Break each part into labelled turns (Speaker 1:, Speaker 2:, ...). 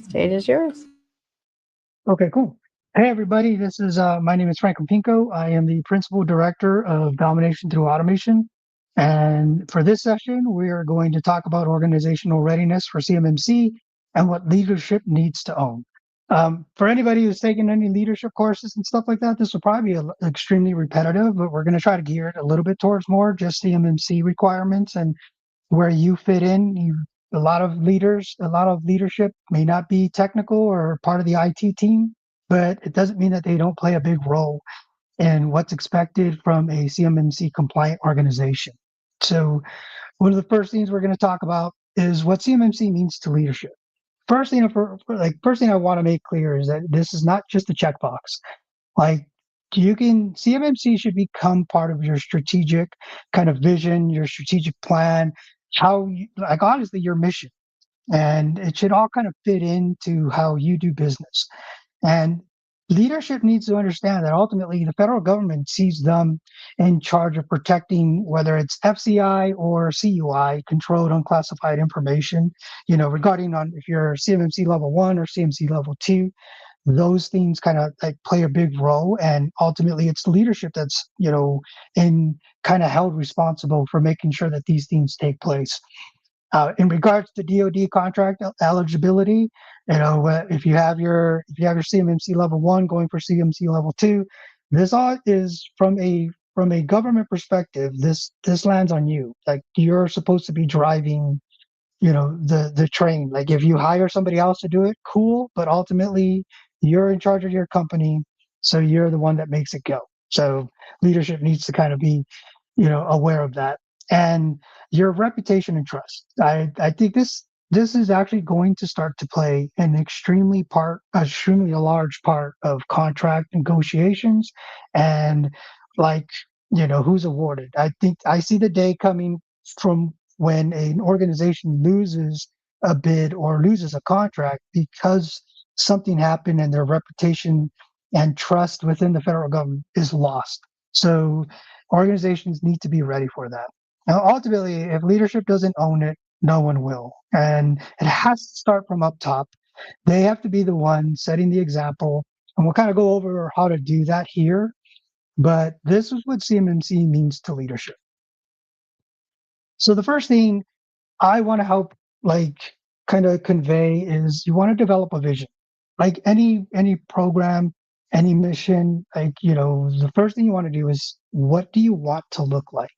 Speaker 1: Stage is yours.
Speaker 2: Okay, cool. Hey, everybody. This is my name is Frank Unpingco. I am the principal director of Domination Through Automation. And for this session, we are going to talk about organizational readiness for CMMC and what leadership needs to own. For anybody who's taken any leadership courses and stuff like that, this will probably be extremely repetitive, but we're going to try to gear it a little bit towards more just CMMC requirements and where you fit in. A lot of leaders, a lot of leadership may not be technical or part of the IT team, but it doesn't mean that they don't play a big role in what's expected from a CMMC compliant organization. So one of the first things we're going to talk about is what CMMC means to leadership. First thing I want to make clear is that this is not just a checkbox. Like CMMC should become part of your strategic kind of vision, your strategic plan, like honestly, your mission. And it should all kind of fit into how you do business. And leadership needs to understand that ultimately the federal government sees them in charge of protecting whether it's FCI or CUI, controlled unclassified information, regarding on if you're CMMC level 1 or CMC level 2. Those things kind of like play a big role, and ultimately it's leadership that's in kind of held responsible for making sure that these things take place. In regards to DoD contract eligibility, if you have your CMMC level 1 going for CMC level 2, this all is from a government perspective. This lands on you. Like you're supposed to be driving, the train. Like if you hire somebody else to do it, cool, but ultimately you're in charge of your company, so you're the one that makes it go. So leadership needs to kind of be aware of that. And your reputation and trust. I think this is actually going to start to play an extremely a large part of contract negotiations and like, who's awarded. I think I see the day coming from when an organization loses a bid or loses a contract because something happened and their reputation and trust within the federal government is lost. So organizations need to be ready for that. Now, ultimately, if leadership doesn't own it, no one will. And it has to start from up top. They have to be the one setting the example. And we'll kind of go over how to do that here. But this is what CMMC means to leadership. So the first thing I want to help like kind of convey is you want to develop a vision. Like any program, any mission, the first thing you want to do is what do you want to look like?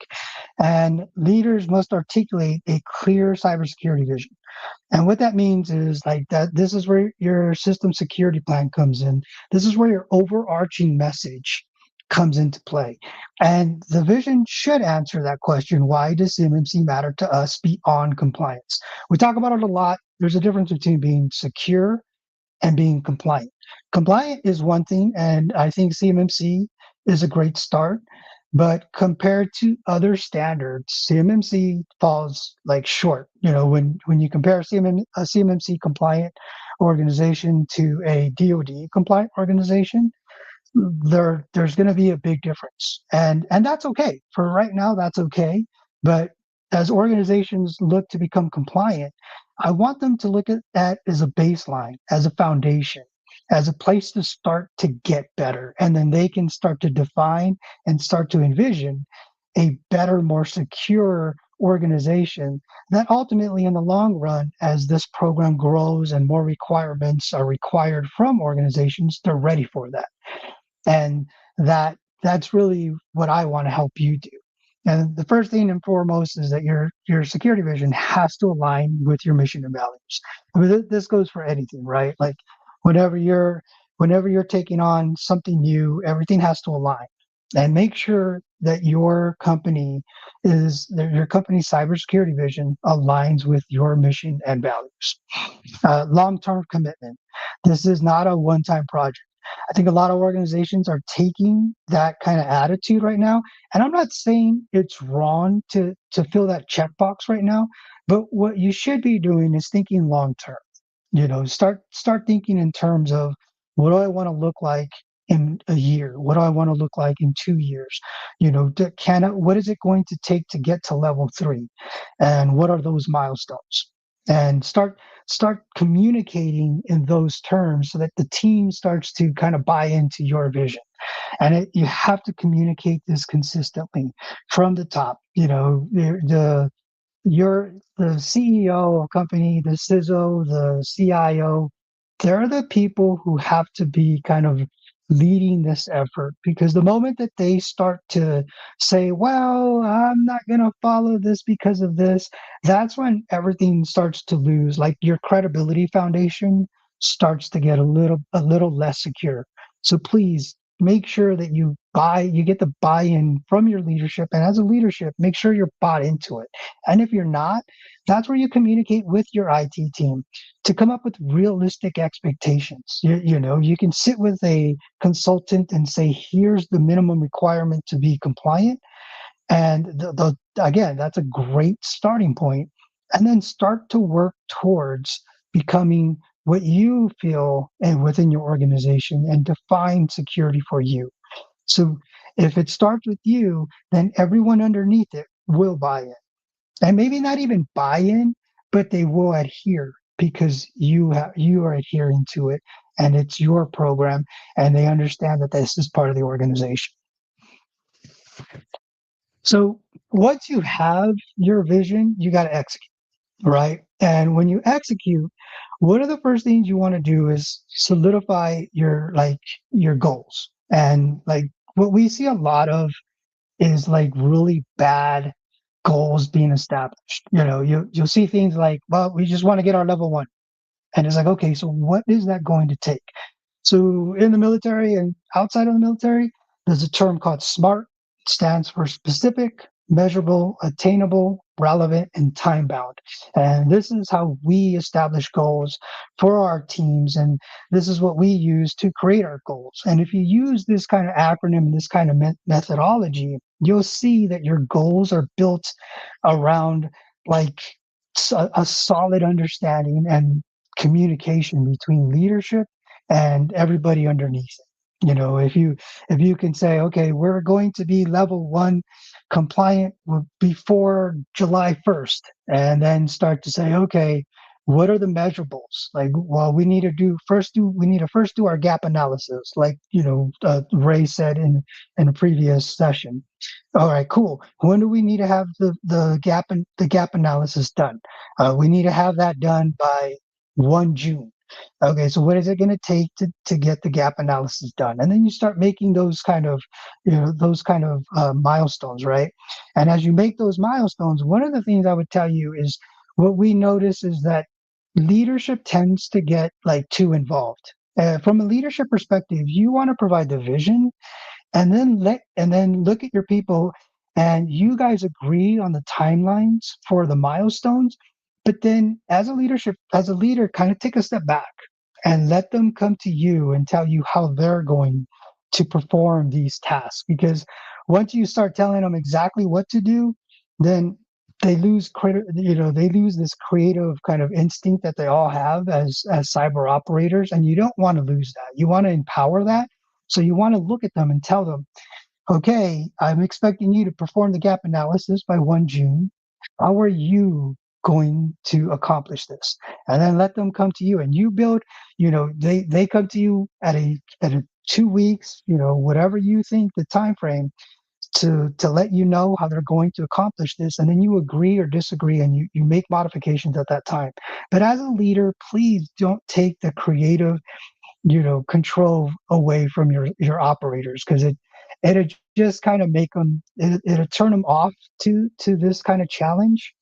Speaker 2: And leaders must articulate a clear cybersecurity vision. And what that means is like that this is where your system security plan comes in. This is where your overarching message comes into play. And the vision should answer that question, why does CMMC matter to us beyond compliance? We talk about it a lot. There's a difference between being secure and being compliant. Compliant is one thing, and I think CMMC is a great start. But compared to other standards, CMMC falls like short. When you compare a CMMC compliant organization to a DoD compliant organization, there's going to be a big difference, and that's okay. For right now, that's okay. But as organizations look to become compliant, I want them to look at that as a baseline, as a foundation, as a place to start to get better, and then they can start to define and start to envision a better, more secure organization that ultimately in the long run, as this program grows and more requirements are required from organizations, they're ready for that. And that's really what I want to help you do. And the first thing and foremost is that your security vision has to align with your mission and values. I mean, this goes for anything, right? Like whenever you're whenever you're taking on something new, everything has to align. And make sure that your company's cybersecurity vision aligns with your mission and values. Long-term commitment. This is not a one-time project. I think a lot of organizations are taking that kind of attitude right now. And I'm not saying it's wrong to fill that checkbox right now, but what you should be doing is thinking long term. Start thinking in terms of what do I want to look like in a year? What do I want to look like in 2 years? What is it going to take to get to level 3? And what are those milestones? and start communicating in those terms so that the team starts to kind of buy into your vision. And you have to communicate this consistently from the top. The CEO of company, the CISO, the CIO, they're the people who have to be kind of leading this effort, because the moment that they start to say, well, I'm not going to follow this because of this, that's when everything starts to lose. Like your credibility foundation starts to get a little less secure. So please make sure that you get the buy-in from your leadership, and as a leadership, make sure you're bought into it. And if you're not, that's where you communicate with your IT team to come up with realistic expectations. You can sit with a consultant and say, here's the minimum requirement to be compliant. And again, that's a great starting point. And then start to work towards becoming what you feel and within your organization, and define security for you. So if it starts with you, then everyone underneath it will buy in. And maybe not even buy in, but they will adhere, because you are adhering to it, and it's your program, and they understand that this is part of the organization. So once you have your vision, you got to execute, right? And when you execute, one of the first things you want to do is solidify your goals. And like what we see a lot of is like really bad goals being established. You'll see things like, well, we just want to get our level 1. And it's like, okay, so what is that going to take? So in the military and outside of the military, there's a term called SMART. It stands for specific, measurable, attainable, relevant, and time bound. And this is how we establish goals for our teams. And this is what we use to create our goals. And if you use this kind of acronym and this kind of methodology, you'll see that your goals are built around like a solid understanding and communication between leadership and everybody underneath it. If you can say, okay, we're going to be level 1 compliant before July 1st, and then start to say, okay, what are the measurables? Like, well, we need to first do our gap analysis, like Ray said in a previous session. All right, cool. When do we need to have the gap analysis done? We need to have that done by 1 June. Okay, so what is it going to take to get the gap analysis done? And then you start making those kind of milestones, right? And as you make those milestones, one of the things I would tell you is what we notice is that leadership tends to get like too involved. From a leadership perspective, you want to provide the vision, and then look at your people, and you guys agree on the timelines for the milestones. But then as a leader, kind of take a step back and let them come to you and tell you how they're going to perform these tasks. Because once you start telling them exactly what to do, then they lose this creative kind of instinct that they all have as cyber operators. And you don't want to lose that. You want to empower that. So you want to look at them and tell them, okay, I'm expecting you to perform the gap analysis by 1 June. How are you going to accomplish this? And then let them come to you, and you build, they come to you at a 2 weeks, whatever you think the time frame, to let you know how they're going to accomplish this. And then you agree or disagree, and you make modifications at that time. But as a leader, please don't take the creative control away from your operators, because it'll just kind of make them, it'll turn them off to this kind of challenge.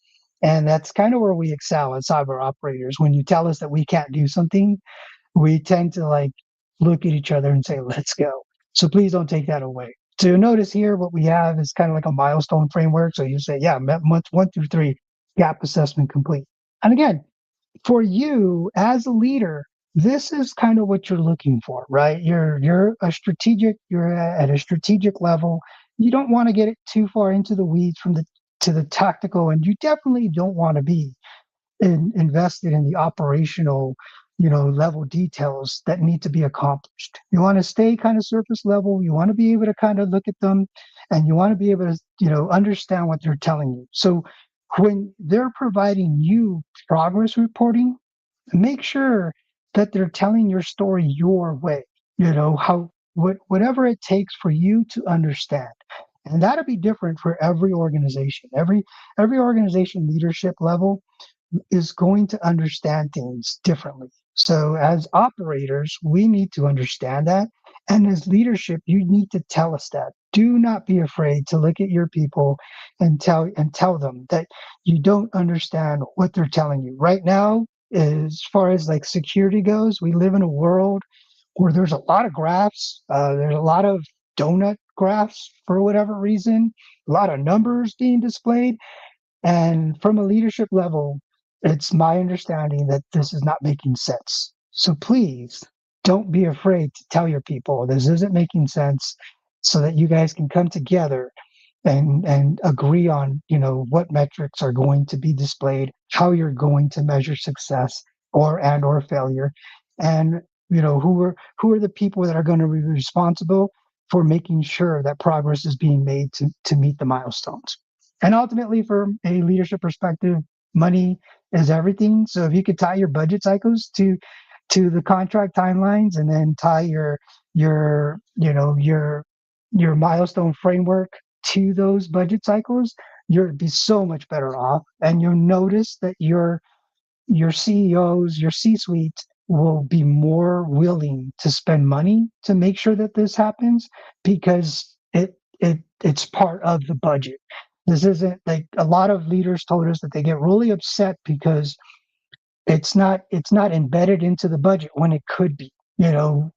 Speaker 2: And that's kind of where we excel as cyber operators. When you tell us that we can't do something, we tend to like look at each other and say, let's go. So please don't take that away. So you'll notice here what we have is kind of like a milestone framework. So you say, yeah, month 1 through 3, gap assessment complete. And again, for you as a leader, this is kind of what you're looking for, right? You're at a strategic level. You don't want to get it too far into the weeds to the tactical, and you definitely don't want to be invested in the operational, level details that need to be accomplished. You want to stay kind of surface level. You want to be able to kind of look at them, and you want to be able to, understand what they're telling you. So when they're providing you progress reporting, make sure that they're telling your story your way, whatever it takes for you to understand. And that'll be different for every organization. Every organization leadership level is going to understand things differently. So as operators, we need to understand that. And as leadership, you need to tell us that. Do not be afraid to look at your people and tell them that you don't understand what they're telling you. Right now, as far as like security goes, we live in a world where there's a lot of graphs. There's a lot of donut graphs for whatever reason, a lot of numbers being displayed. And from a leadership level, it's my understanding that this is not making sense. So please don't be afraid to tell your people this isn't making sense so that you guys can come together and agree on, what metrics are going to be displayed, how you're going to measure success or failure, and who are the people that are going to be responsible for making sure that progress is being made to meet the milestones. And ultimately, from a leadership perspective, money is everything. So if you could tie your budget cycles to the contract timelines, and then tie your milestone framework to those budget cycles, you'll be so much better off. And you'll notice that your CEOs, your C-suite will be more willing to spend money to make sure that this happens, because it's part of the budget. This isn't like a lot of leaders told us that they get really upset because it's not embedded into the budget when it could be.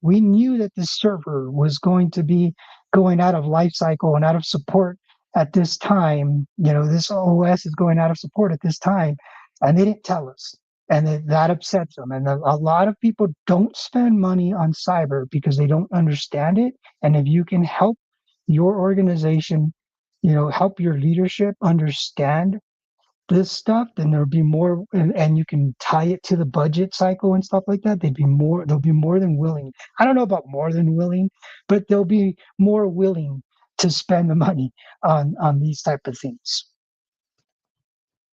Speaker 2: We knew that this server was going to be going out of life cycle and out of support at this time. This OS is going out of support at this time, and they didn't tell us. And that upsets them. And a lot of people don't spend money on cyber because they don't understand it. And if you can help your organization, help your leadership understand this stuff, then there'll be more, and you can tie it to the budget cycle and stuff like that. They'll be more than willing. I don't know about more than willing, but they'll be more willing to spend the money on these type of things.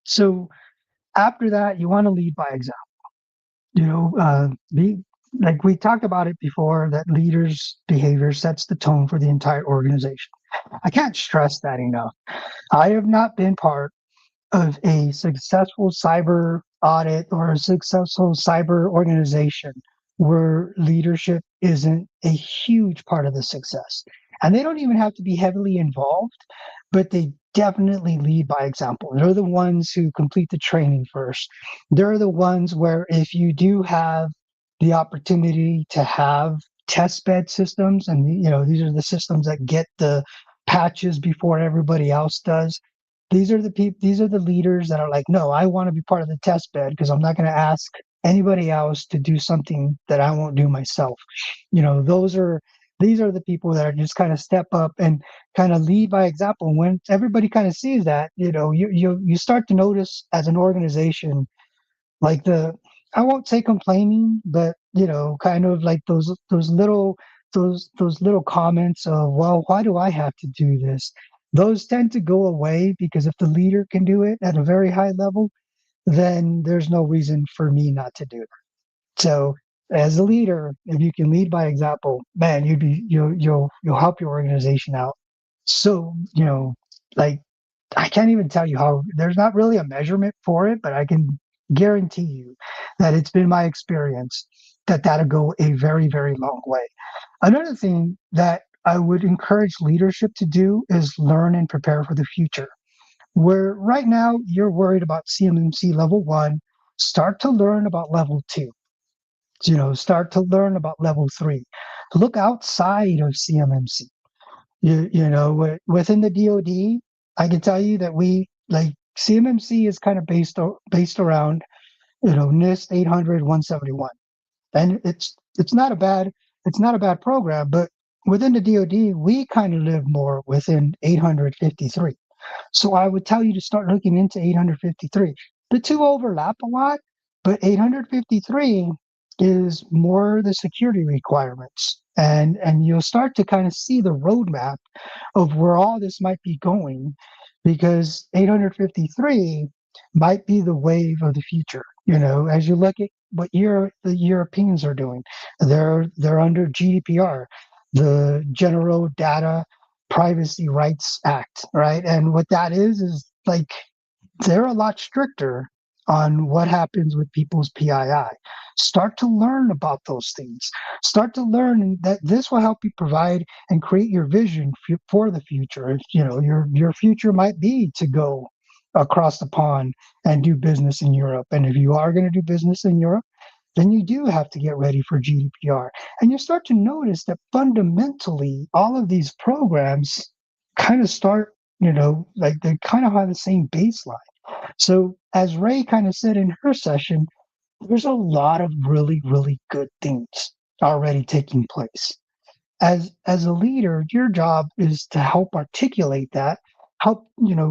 Speaker 2: So after that, you want to lead by example. Be like we talked about it before, that leaders' behavior sets the tone for the entire organization. I can't stress that enough. I have not been part of a successful cyber audit or a successful cyber organization where leadership isn't a huge part of the success. And they don't even have to be heavily involved, but they definitely lead by example. They're the ones who complete the training first. They're the ones where if you do have the opportunity to have test bed systems, and these are the systems that get the patches before everybody else does. These are the people. These are the leaders that are like, no, I want to be part of the test bed because I'm not going to ask anybody else to do something that I won't do myself. These are the people that are just kind of step up and kind of lead by example. When everybody kind of sees that, you start to notice as an organization, like I won't say complaining, but kind of like those little comments of, well, why do I have to do this? Those tend to go away, because if the leader can do it at a very high level, then there's no reason for me not to do it. So as a leader, if you can lead by example, man, you'll help your organization out. So, like, I can't even tell you how. There's not really a measurement for it, but I can guarantee you that it's been my experience that that'll go a very, very long way. Another thing that I would encourage leadership to do is learn and prepare for the future. Where right now you're worried about CMMC level 1, start to learn about level 2. Start to learn about level 3. Look outside of CMMC. Within the DoD, I can tell you that we like CMMC is kind of based around NIST 800-171, and it's not a bad program, but within the DoD we kind of live more within 853. So I would tell you to start looking into 853. The two overlap a lot, but 853 is more the security requirements, and you'll start to kind of see the roadmap of where all this might be going because 853 might be the wave of the future. As you look at what the Europeans are doing, they're under GDPR, the General Data Privacy Rights Act, right? And what that is like they're a lot stricter on what happens with people's PII. Start to learn about those things. Start to learn that this will help you provide and create your vision for the future. Your future might be to go across the pond and do business in Europe. And if you are going to do business in Europe, then you do have to get ready for GDPR. And you start to notice that fundamentally, all of these programs kind of start, like they kind of have the same baseline. So, as Ray kind of said in her session, there's a lot of really, really good things already taking place. As a leader, your job is to help articulate that, help,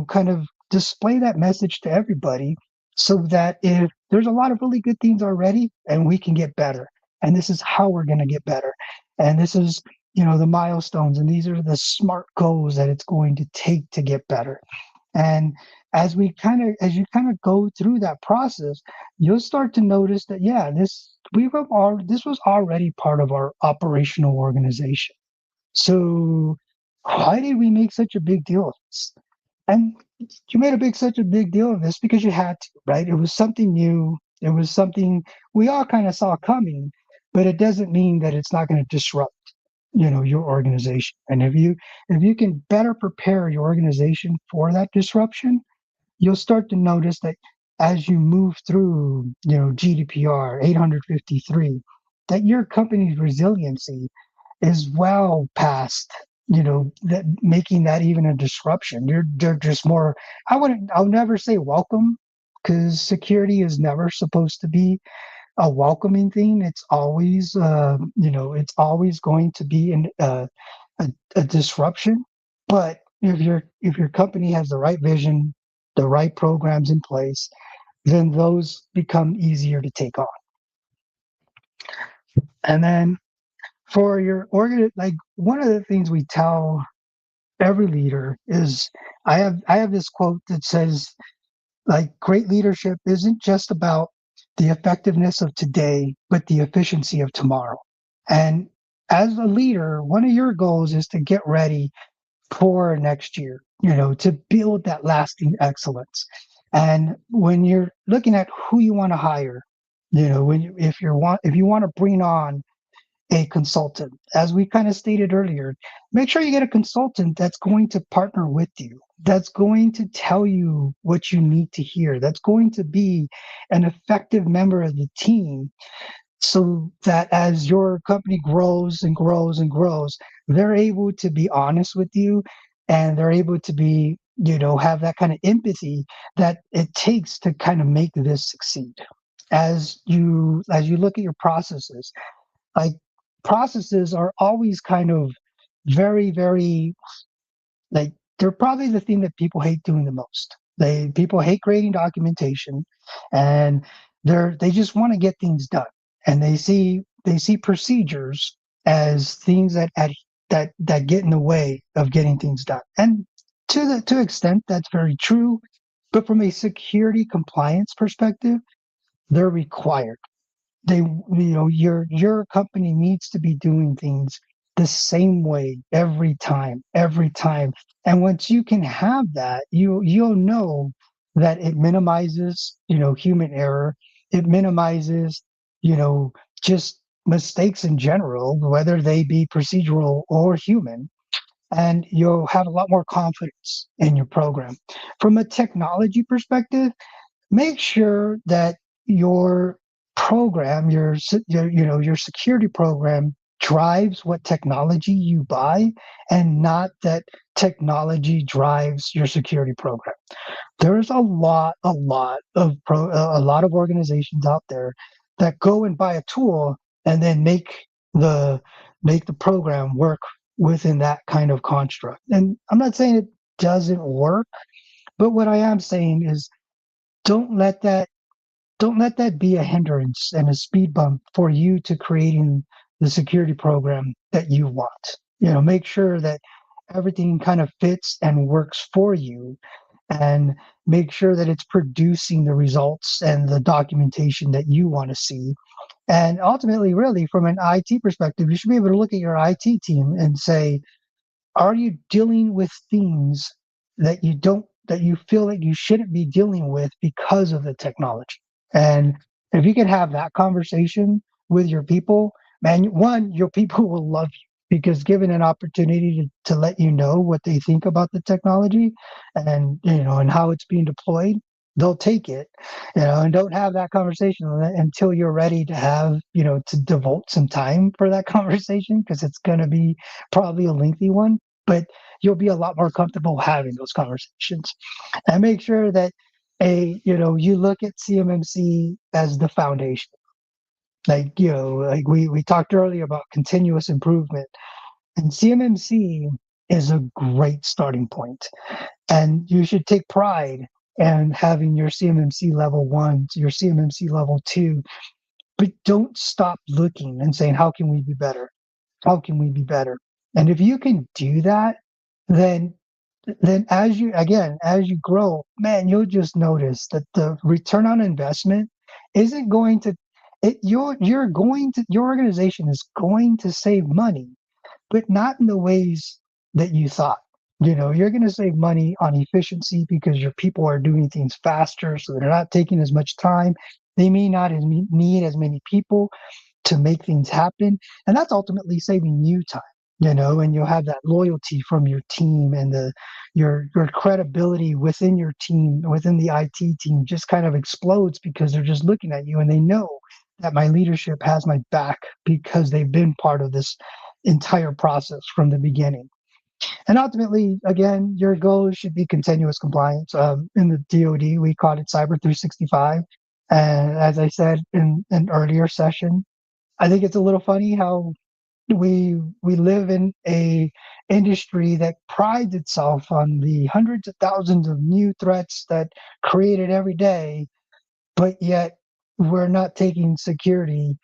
Speaker 2: kind of display that message to everybody so that if there's a lot of really good things already and we can get better. And this is how we're going to get better. And this is, the milestones and these are the smart goals that it's going to take to get better. And as you kind of go through that process, you'll start to notice that this was already part of our operational organization. So why did we make such a big deal of this? And you made such a big deal of this because you had to, right? It was something new. It was something we all kind of saw coming, but it doesn't mean that it's not going to disrupt, your organization. And if you can better prepare your organization for that disruption, you'll start to notice that as you move through, GDPR 853, that your company's resiliency is well past, that making that even a disruption. They're just more, I'll never say welcome, because security is never supposed to be a welcoming thing. It's always, it's always going to be a disruption. But if your company has the right vision, the right programs in place, then those become easier to take on. And then for your organ, like one of the things we tell every leader is, I have this quote that says, like, great leadership isn't just about the effectiveness of today, but the efficiency of tomorrow. And as a leader, one of your goals is to get ready for next year, to build that lasting excellence. And when you're looking at who you want to hire, if you want to bring on a consultant, as we kind of stated earlier, make sure you get a consultant that's going to partner with you, that's going to tell you what you need to hear, that's going to be an effective member of the team, so that as your company grows and grows and grows, they're able to be honest with you, and they're able to be, have that kind of empathy that it takes to kind of make this succeed. As you look at your processes, like, processes are always kind of very, very, like, they're probably the thing that people hate doing the most. People hate creating documentation, and they just want to get things done, and they see procedures as things that get in the way of getting things done. And to extent that's very true, but from a security compliance perspective, they're required. Your company needs to be doing things the same way every time. And once you can have that, you'll know that it minimizes, human error. It minimizes, you know just mistakes in general, whether they be procedural or human. And you'll have a lot more confidence in your program. From a technology perspective, make sure that your program, your security program, drives what technology you buy, and not that technology drives your security program. There's a lot of organizations out there that go and buy a tool and then make the program work within that kind of construct. And I'm not saying it doesn't work, but what I am saying is, don't let that don't let that be a hindrance and a speed bump for you to creating the security program that you want. Make sure that everything kind of fits and works for you, and make sure that it's producing the results and the documentation that you want to see. And ultimately, really, from an IT perspective, you should be able to look at your IT team and say, are you dealing with things that you feel that you shouldn't be dealing with because of the technology? And if you can have that conversation with your people, man, one, your people will love you because given an opportunity to let you know what they think about the technology and and how it's being deployed, they'll take it, and don't have that conversation until you're ready to have, to devote some time for that conversation because it's going to be probably a lengthy one, but you'll be a lot more comfortable having those conversations. And make sure that you look at CMMC as the foundation. Like, like we talked earlier about continuous improvement, and CMMC is a great starting point. And you should take pride in having your CMMC level 1, your CMMC level 2, but don't stop looking and saying, how can we be better? How can we be better? And if you can do that, then as you grow, man, you'll just notice that the return on investment isn't going to your organization is going to save money, but not in the ways that you thought. You're going to save money on efficiency because your people are doing things faster, so they're not taking as much time. They may not need as many people to make things happen. And that's ultimately saving you time, and you'll have that loyalty from your team, and your credibility within your team, within the IT team, just kind of explodes because they're just looking at you and they know that my leadership has my back because they've been part of this entire process from the beginning. And ultimately, again, your goal should be continuous compliance. In the DoD, we call it Cyber 365. And as I said in an earlier session, I think it's a little funny how we live in a industry that prides itself on the hundreds of thousands of new threats that created every day, but yet we're not taking security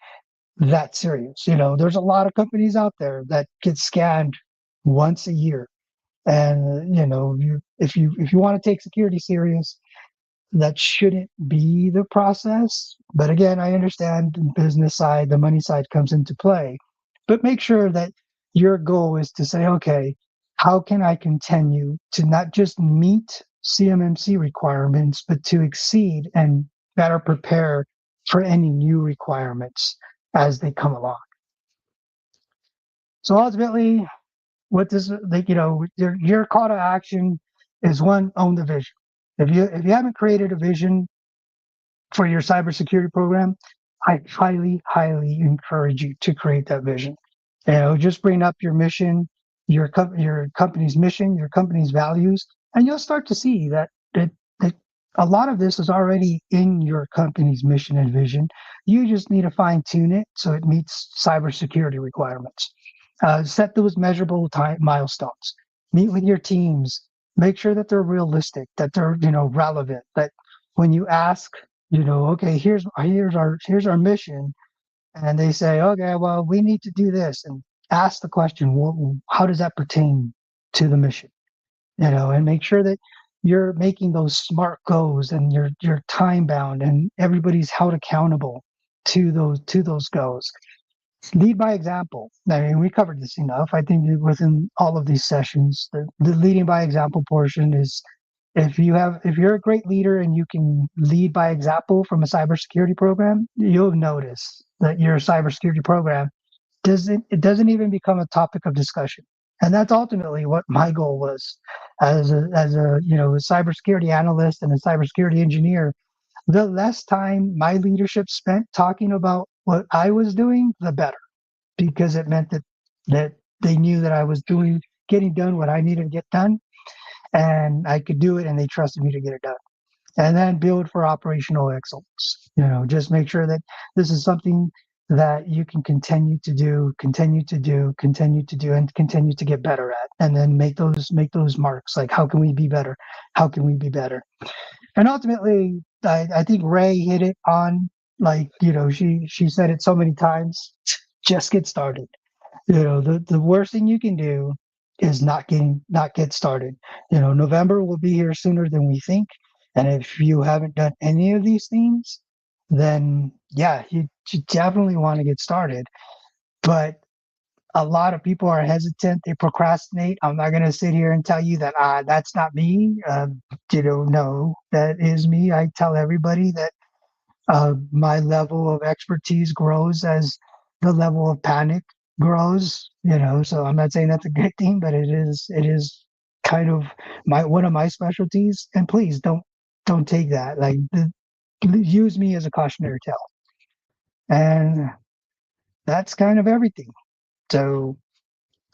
Speaker 2: that serious. There's a lot of companies out there that get scanned once a year, and if you want to take security serious, that shouldn't be the process. But again, I understand the business side, the money side comes into play. But make sure that your goal is to say, okay, how can I continue to not just meet CMMC requirements, but to exceed and better prepare for any new requirements as they come along? So ultimately, what this, your call to action is one, own the vision. If you haven't created a vision for your cybersecurity program, I highly, highly encourage you to create that vision. Just bring up your mission, your company's mission, your company's values, and you'll start to see that a lot of this is already in your company's mission and vision. You just need to fine tune it so it meets cybersecurity requirements. Set those measurable milestones. Meet with your teams. Make sure that they're realistic, that they're relevant. That when you ask, okay, here's our mission, and they say, okay, well, we need to do this, and ask the question, well, how does that pertain to the mission? And make sure that you're making those smart goals and you're time bound and everybody's held accountable to those goals. Lead by example. I mean, we covered this enough. I think within all of these sessions, the leading by example portion is, if you're a great leader and you can lead by example from a cybersecurity program, you'll notice that your cybersecurity program doesn't even become a topic of discussion. And that's ultimately what my goal was as a cybersecurity analyst and a cybersecurity engineer. The less time my leadership spent talking about what I was doing, the better, because it meant that they knew that I was getting done what I needed to get done, and I could do it, and they trusted me to get it done. And then build for operational excellence. Just make sure that this is something that you can continue to do, and continue to get better at, and then make those marks. Like, how can we be better? How can we be better? And ultimately, I think Ray hit it on. Like, she said it so many times. Just get started. The worst thing you can do is not get started. You know, November will be here sooner than we think. And if you haven't done any of these things, then yeah, you definitely want to get started. But a lot of people are hesitant. They procrastinate. I'm not going to sit here and tell you that that's not me. You know, no, that is me. I tell everybody that my level of expertise grows as the level of panic grows. You know, so I'm not saying that's a good thing, but it is kind of my one of my specialties. And please don't take that like use me as a cautionary tale. And that's kind of everything. So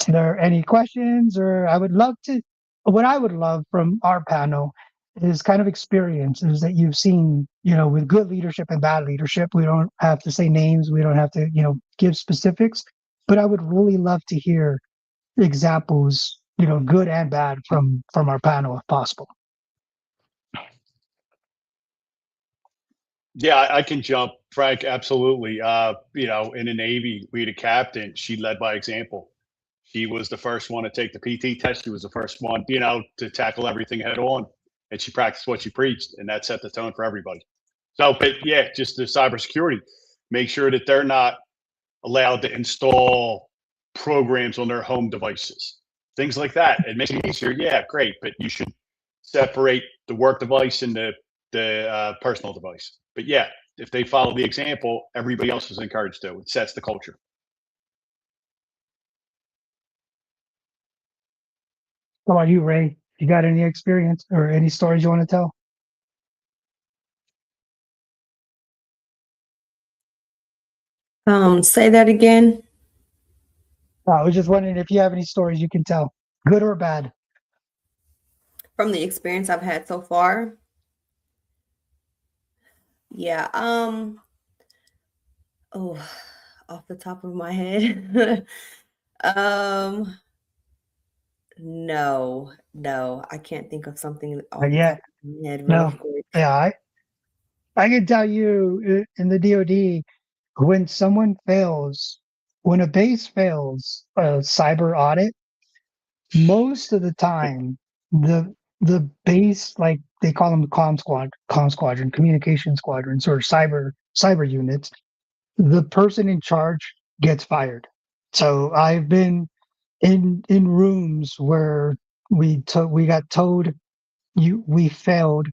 Speaker 2: there any questions, or I would love to what I would love from our panel is kind of experiences that you've seen, you know, with good leadership and bad leadership. We don't have to say names, we don't have to, you know, give specifics, but I would really love to hear examples, you know, good and bad from our panel if possible.
Speaker 1: Yeah, I can jump, Frank. Absolutely. You know, in the Navy, we had a captain. She led by example. She was the first one to take the PT test. She was the first one, you know, to tackle everything head on, and she practiced what she preached, and that set the tone for everybody. So, but yeah, just the cybersecurity, make sure that they're not allowed to install programs on their home devices, things like that. It makes it easier. Yeah, great, but you should separate the work device and the personal device. But yeah, if they follow the example, everybody else is encouraged to. It sets the culture.
Speaker 2: How about you, Ray? You got any experience or any stories you want to tell?
Speaker 3: Say that again.
Speaker 2: I was just wondering if you have any stories you can tell, good or bad.
Speaker 3: From the experience I've had so far. Yeah. Oh, off the top of my head. um, no, I can't think of something off the
Speaker 2: Yeah,
Speaker 3: top of my head really
Speaker 2: no,
Speaker 3: quick.
Speaker 2: yeah, I can tell you in the DoD, when someone fails, when a base fails a cyber audit, most of the time, the base, like they call them comm squadron, communication squadrons, or cyber units, the person in charge gets fired. So I've been in rooms where we got told we failed,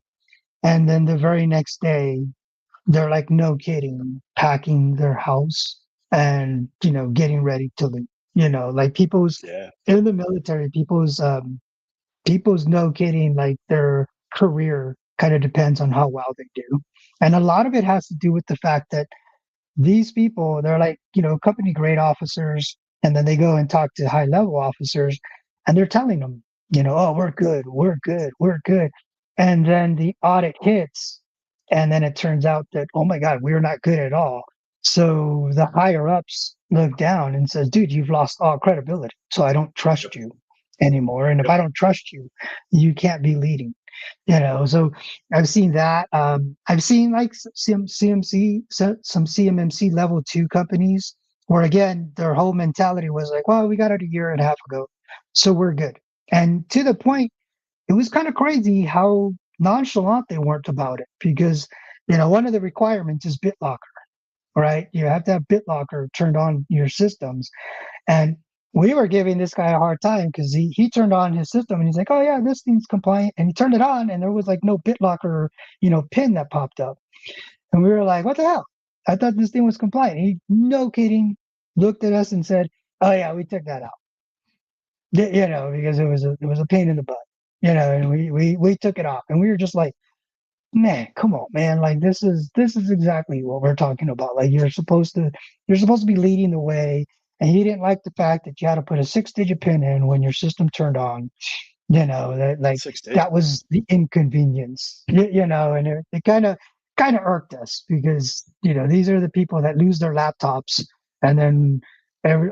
Speaker 2: and then the very next day they're like, no kidding, packing their house and, you know, getting ready to leave. You know, like people's
Speaker 1: Yeah.
Speaker 2: in the military, people's no kidding, like their career kind of depends on how well they do. And a lot of it has to do with the fact that these people, they're like, you know, company grade officers, and then they go and talk to high level officers, and they're telling them, you know, oh, we're good, we're good, we're good. And then the audit hits, and then it turns out that, oh my God, we're not good at all. So the higher ups look down and says, dude, you've lost all credibility. So I don't trust
Speaker 1: Yep.
Speaker 2: you anymore. And if
Speaker 1: Yep.
Speaker 2: I don't trust you, you can't be leading. You know, so I've seen that. I've seen like some CMMC level 2 companies where again their whole mentality was like, well, we got it a year and a half ago, so we're good. And to the point, it was kind of crazy how nonchalant they weren't about it, because you know one of the requirements is BitLocker, right? You have to have BitLocker turned on your systems, and we were giving this guy a hard time because he turned on his system and he's like, oh yeah, this thing's compliant. And he turned it on and there was like no BitLocker, you know, pin that popped up. And we were like, what the hell? I thought this thing was compliant. He, no kidding, looked at us and said, oh yeah, we took that out. You know, because it was a pain in the butt. You know, and we took it off. And we were just like, man, come on, man. Like this is exactly what we're talking about. Like you're supposed to be leading the way. And he didn't like the fact that you had to put a 6-digit pin in when your system turned on. You know, that like
Speaker 1: 6 digits.
Speaker 2: that was the inconvenience. You know, and it kind of irked us because, you know, these are the people that lose their laptops and then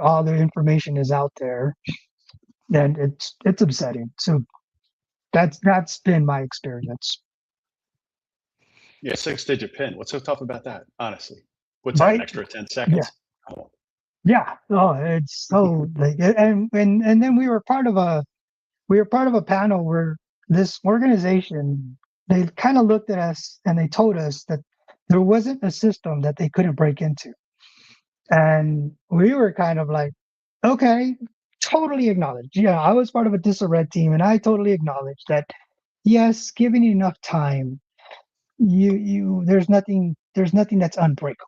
Speaker 2: all their information is out there. And it's upsetting. So that's been my experience.
Speaker 1: Yeah, 6 digit pin. What's so tough about that? Honestly, what's that? An
Speaker 2: Right?
Speaker 1: extra 10
Speaker 2: Yeah.
Speaker 1: seconds? Come on.
Speaker 2: Yeah. Oh, it's so like, and then we were part of a panel where this organization, they kind of looked at us and they told us that there wasn't a system that they couldn't break into. And we were kind of like, okay, totally acknowledged. Yeah, I was part of a disarray team and I totally acknowledged that yes, given enough time, there's nothing that's unbreakable.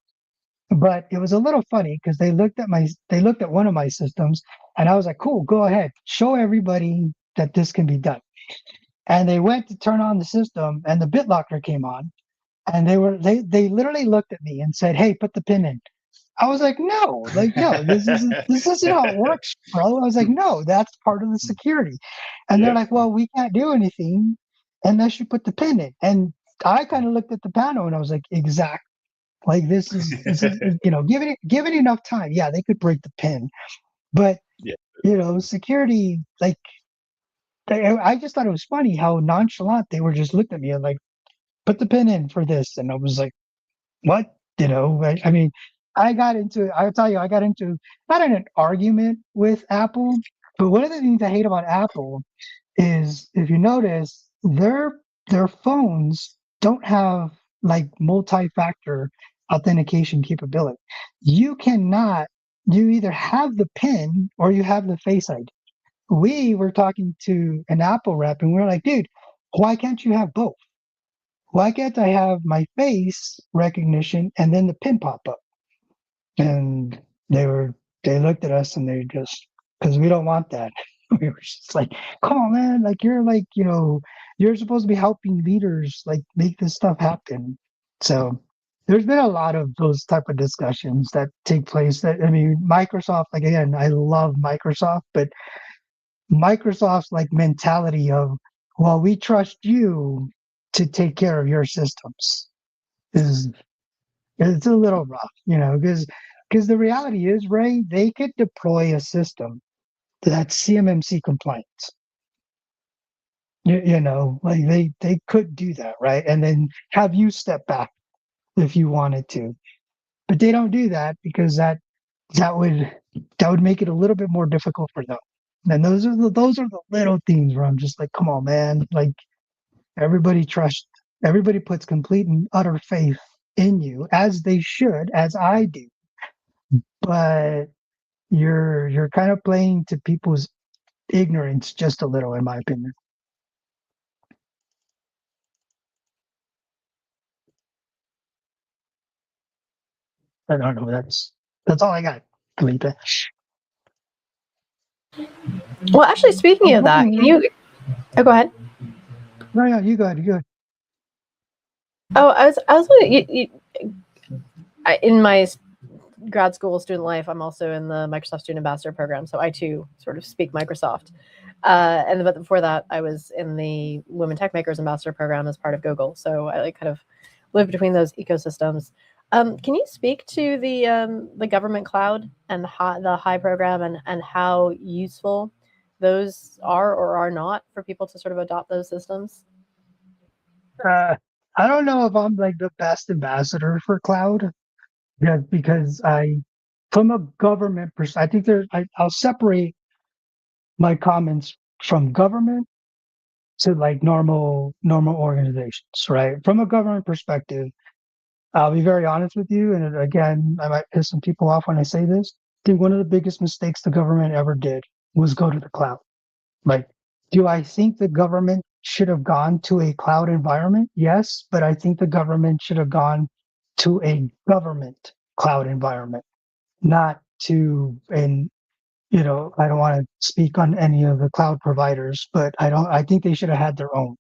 Speaker 2: But it was a little funny because they looked at one of my systems and I was like, cool, go ahead, show everybody that this can be done. And they went to turn on the system and the BitLocker came on and they literally looked at me and said, hey, put the pin in. I was like, no, this isn't how it works, bro. I was like, no, that's part of the security. And they're
Speaker 1: Yep.
Speaker 2: like, well, we can't do anything unless you put the pin in. And I kind of looked at the panel and I was like, exactly. Like this is given enough time, yeah, they could break the pin. But
Speaker 1: Yeah.
Speaker 2: security, like I just thought it was funny how nonchalant they were just looking at me and like, put the pin in for this. And I was like, what? I mean, I'll tell you, I got into not in an argument with Apple, but one of the things I hate about Apple is if you notice, their phones don't have like multi-factor authentication capability. You cannot, you either have the PIN or you have the Face ID. We were talking to an Apple rep and we are like, dude, why can't you have both? Why can't I have my face recognition and then the pin pop up? And they looked at us and they just, because we don't want that. We were just like, come on, man. Like, you're supposed to be helping leaders like make this stuff happen. So there's been a lot of those type of discussions that take place that, I mean, Microsoft, like, again, I love Microsoft, but Microsoft's like mentality of, well, we trust you to take care of your systems is it's a little rough, because the reality is, Ray, they could deploy a system that's CMMC compliant. Like they could do that, right? And then have you step back if you wanted to. But they don't do that because that would that would make it a little bit more difficult for them. And those are the little things where I'm just like, come on, man. Like everybody trusts, everybody puts complete and utter faith in you, as they should, as I do. But you're kind of playing to people's ignorance just a little, in my opinion. I don't know. That's all I got, Felipe.
Speaker 4: Well, actually, speaking of that, can you? Oh, go ahead.
Speaker 2: No, you go ahead. You go ahead.
Speaker 4: Oh, I was wondering, in my grad school student life, I'm also in the Microsoft Student Ambassador program, so I too sort of speak Microsoft. But before that, I was in the Women Tech Makers Ambassador program as part of Google, so I like kind of live between those ecosystems. Can you speak to the government cloud and the High program and how useful those are or are not for people to sort of adopt those systems?
Speaker 2: I don't know if I'm like the best ambassador for cloud, yeah, because from a government perspective, I think I'll separate my comments from government to like normal organizations, right? From a government perspective, I'll be very honest with you, and again, I might piss some people off when I say this. I think one of the biggest mistakes the government ever did was go to the cloud. Like, do I think the government should have gone to a cloud environment? Yes, but I think the government should have gone to a government cloud environment, not to an I don't want to speak on any of the cloud providers, but I think they should have had their own.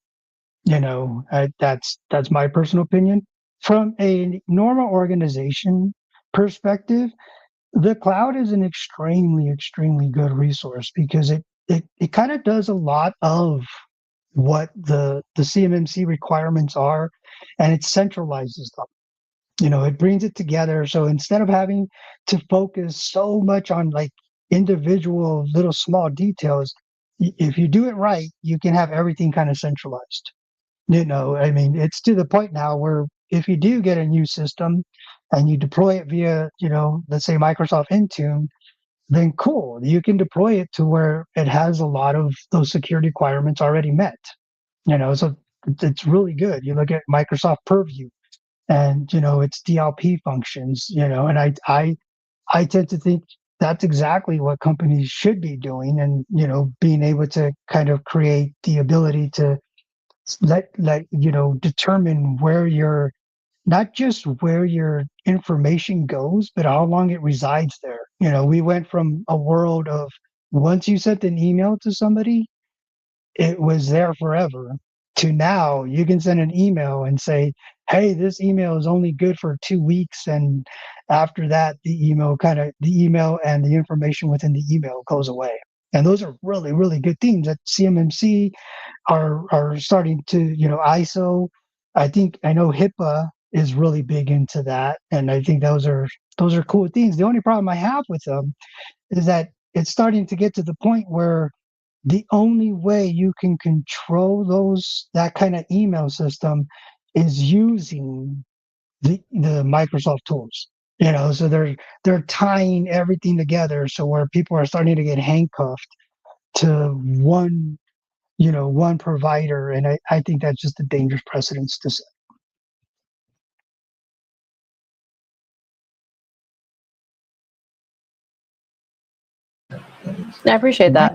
Speaker 2: That's my personal opinion. From a normal organization perspective, the cloud is an extremely good resource because it kind of does a lot of what the CMMC requirements are, and it centralizes them. It brings it together. So instead of having to focus so much on like individual little small details, if you do it right, you can have everything kind of centralized. I mean, it's to the point now where if you do get a new system and you deploy it via, let's say Microsoft Intune, then cool. You can deploy it to where it has a lot of those security requirements already met. So it's really good. You look at Microsoft Purview and, its DLP functions, and I tend to think that's exactly what companies should be doing, and, being able to kind of create the ability to determine where your, not just where your information goes, but how long it resides there. We went from a world of once you sent an email to somebody, it was there forever, to now you can send an email and say, hey, this email is only good for 2 weeks. And after that, the email and the information within the email goes away. And those are really, really good things that CMMC are starting to, ISO. I know HIPAA is really big into that. And I think those are cool things. The only problem I have with them is that it's starting to get to the point where the only way you can control that kind of email system is using the Microsoft tools. So they're tying everything together, so where people are starting to get handcuffed to one provider, and I think that's just a dangerous precedence to set.
Speaker 4: I appreciate that.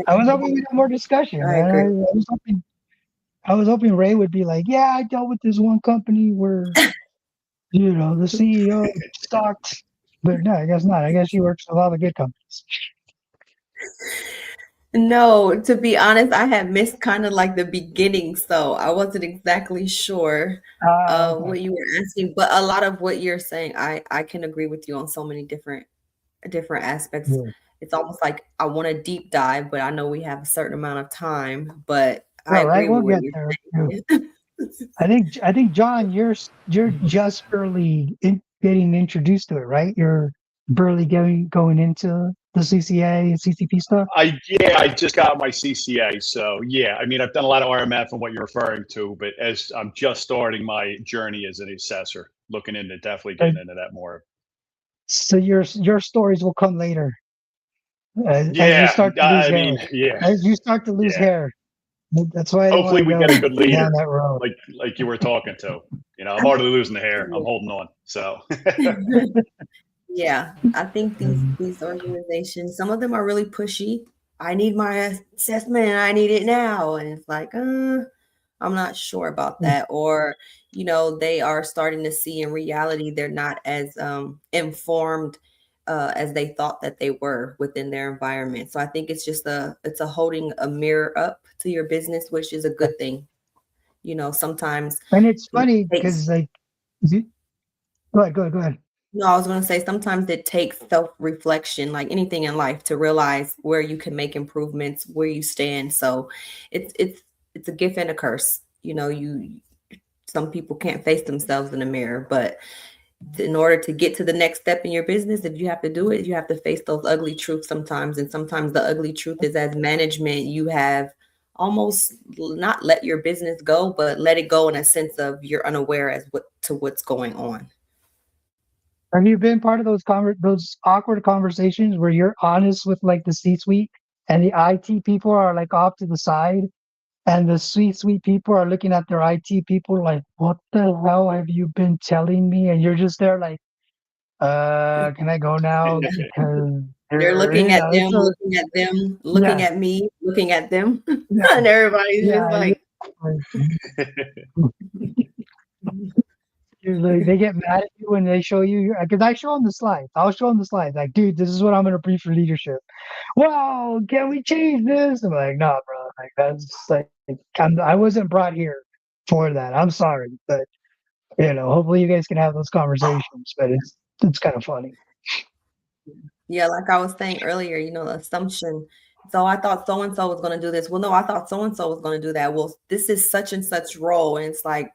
Speaker 2: I was hoping we'd have more discussion.
Speaker 3: I agree.
Speaker 2: I was hoping Ray would be like, yeah, I dealt with this one company where the CEO stalked, but no, I guess not. I guess he works with a lot of good companies.
Speaker 3: No, to be honest, I had missed kind of like the beginning, so I wasn't exactly sure
Speaker 2: Okay.
Speaker 3: what you were asking. But a lot of what you're saying, I can agree with you on so many different aspects.
Speaker 2: Yeah.
Speaker 3: It's almost like I want to deep dive, but I know we have a certain amount of time. But I
Speaker 2: All right,
Speaker 3: agree
Speaker 2: we'll
Speaker 3: with
Speaker 2: get
Speaker 3: what
Speaker 2: there.
Speaker 3: you're saying.
Speaker 2: I think John, you're just barely getting introduced to it, right? You're barely going into the CCA and CCP stuff.
Speaker 1: I just got my CCA, so yeah. I mean, I've done a lot of RMF and what you're referring to, but as I'm just starting my journey as an assessor, looking into definitely getting into that more.
Speaker 2: So your stories will come later as you
Speaker 1: Yeah,
Speaker 2: start to lose
Speaker 1: I
Speaker 2: hair.
Speaker 1: mean, yeah,
Speaker 2: As you start to lose
Speaker 1: yeah.
Speaker 2: hair, that's why I don't want
Speaker 1: Hopefully,
Speaker 2: to
Speaker 1: we
Speaker 2: go
Speaker 1: get a good leader,
Speaker 2: down that road.
Speaker 1: like you were talking to. I'm already losing the hair. I'm holding on. So.
Speaker 3: Yeah, I think these organizations, some of them are really pushy. I need my assessment and I need it now. And it's like, I'm not sure about that. Or, they are starting to see in reality they're not as informed as they thought that they were within their environment. So I think it's just it's a holding a mirror up to your business, which is a good thing. Sometimes
Speaker 2: And it's
Speaker 3: it
Speaker 2: funny
Speaker 3: takes
Speaker 2: because go ahead.
Speaker 3: No, I was going to say sometimes it takes self-reflection, like anything in life, to realize where you can make improvements, where you stand. So it's a gift and a curse. Some people can't face themselves in the mirror, but in order to get to the next step in your business, if you have to do it, you have to face those ugly truths sometimes. And sometimes the ugly truth is, as management, you have almost not let your business go, but let it go in a sense of you're unaware to what's going on.
Speaker 2: Have you been part of those awkward conversations where you're honest with like the C-suite and the IT people are like off to the side, and the C-suite people are looking at their IT people like, what the hell have you been telling me? And you're just there like, can I go now? Because
Speaker 3: They're looking at them, looking at me, looking at them, and everybody's just like.
Speaker 2: Like, they get mad at you when they show you, because I show them the slides. I'll show them the slides. Like, dude, this is what I'm gonna brief for leadership. Well, can we change this? I'm like, nah, bro. Like, that's like, I wasn't brought here for that. I'm sorry, but hopefully you guys can have those conversations. But it's kind of funny.
Speaker 3: Yeah, like I was saying earlier, the assumption. So I thought so and so was going to do this. Well, no, I thought so and so was going to do that. Well, this is such and such role, and it's like,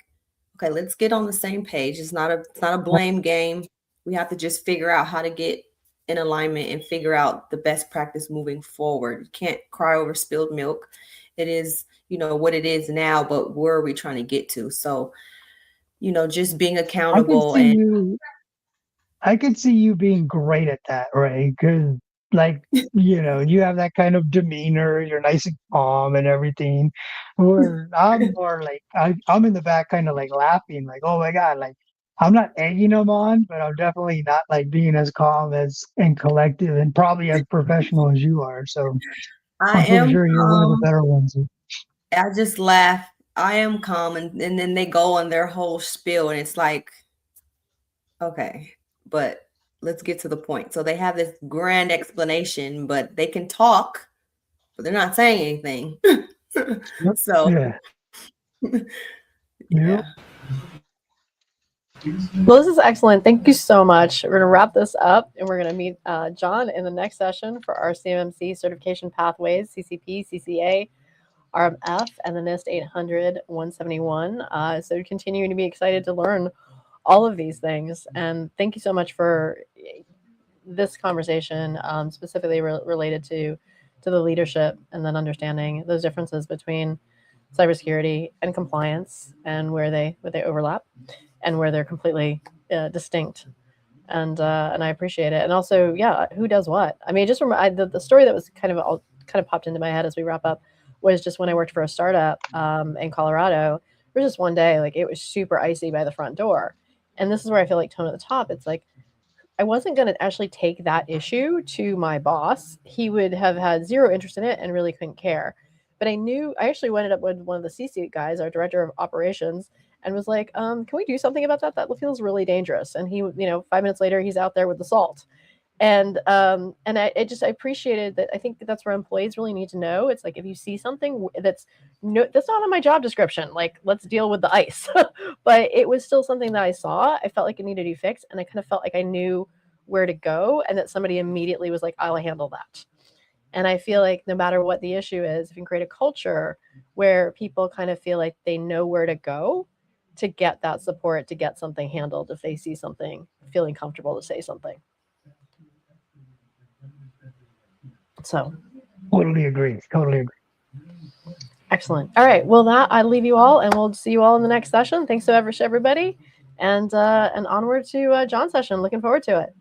Speaker 3: okay, let's get on the same page. It's not a blame game. We have to just figure out how to get in alignment and figure out the best practice moving forward. You can't cry over spilled milk. It is, what it is now, but where are we trying to get to? So, just being
Speaker 2: I could
Speaker 3: accountable.
Speaker 2: see
Speaker 3: And
Speaker 2: you. I could see you being great at that, right? Because, like, you have that kind of demeanor. You're nice and calm and everything. Where I'm more like, I'm in the back, kind of like laughing, like, oh my god, like I'm not egging them on, but I'm definitely not like being as calm as and collective and probably as professional as you are. So
Speaker 3: I
Speaker 2: I'm pretty
Speaker 3: am
Speaker 2: sure you're one of the
Speaker 3: calm.
Speaker 2: better ones.
Speaker 3: I just laugh. I am calm, and then they go on their whole spiel, and it's like, okay, but let's get to the point. So they have this grand explanation, but they can talk, but they're not saying anything. So
Speaker 2: Yeah.
Speaker 3: yeah.
Speaker 2: Yep.
Speaker 4: Well, this is excellent. Thank you so much. We're going to wrap this up, and we're going to meet John in the next session for our CMMC certification pathways, CCP, CCA, RMF, and the NIST 800-171. So continuing to be excited to learn all of these things. And thank you so much for this conversation, specifically related to the leadership, and then understanding those differences between cybersecurity and compliance, and where they overlap and where they're completely distinct. And I appreciate it. And also, yeah, who does what? I mean, just remember the story that was kind of popped into my head as we wrap up was just when I worked for a startup in Colorado. There was just one day, like, it was super icy by the front door. And this is where I feel like tone at the top. It's like, I wasn't going to actually take that issue to my boss. He would have had zero interest in it and really couldn't care. But I actually ended up with one of the C-suite guys, our director of operations, and was like, can we do something about that? That feels really dangerous. And he, 5 minutes later, he's out there with the salt. And I appreciated that. I think that's where employees really need to know. It's like, if you see something that's not on my job description, like, let's deal with the ice. But it was still something that I saw. I felt like it needed to be fixed, and I kind of felt like I knew where to go, and that somebody immediately was like, I'll handle that. And I feel like no matter what the issue is, if you can create a culture where people kind of feel like they know where to go to get that support, to get something handled, if they see something, feeling comfortable to say something. So
Speaker 2: Totally agree. Totally agree.
Speaker 4: excellent. All right. Well, I leave you all, and we'll see you all in the next session. Thanks so much, everybody. And onward to John's session. Looking forward to it.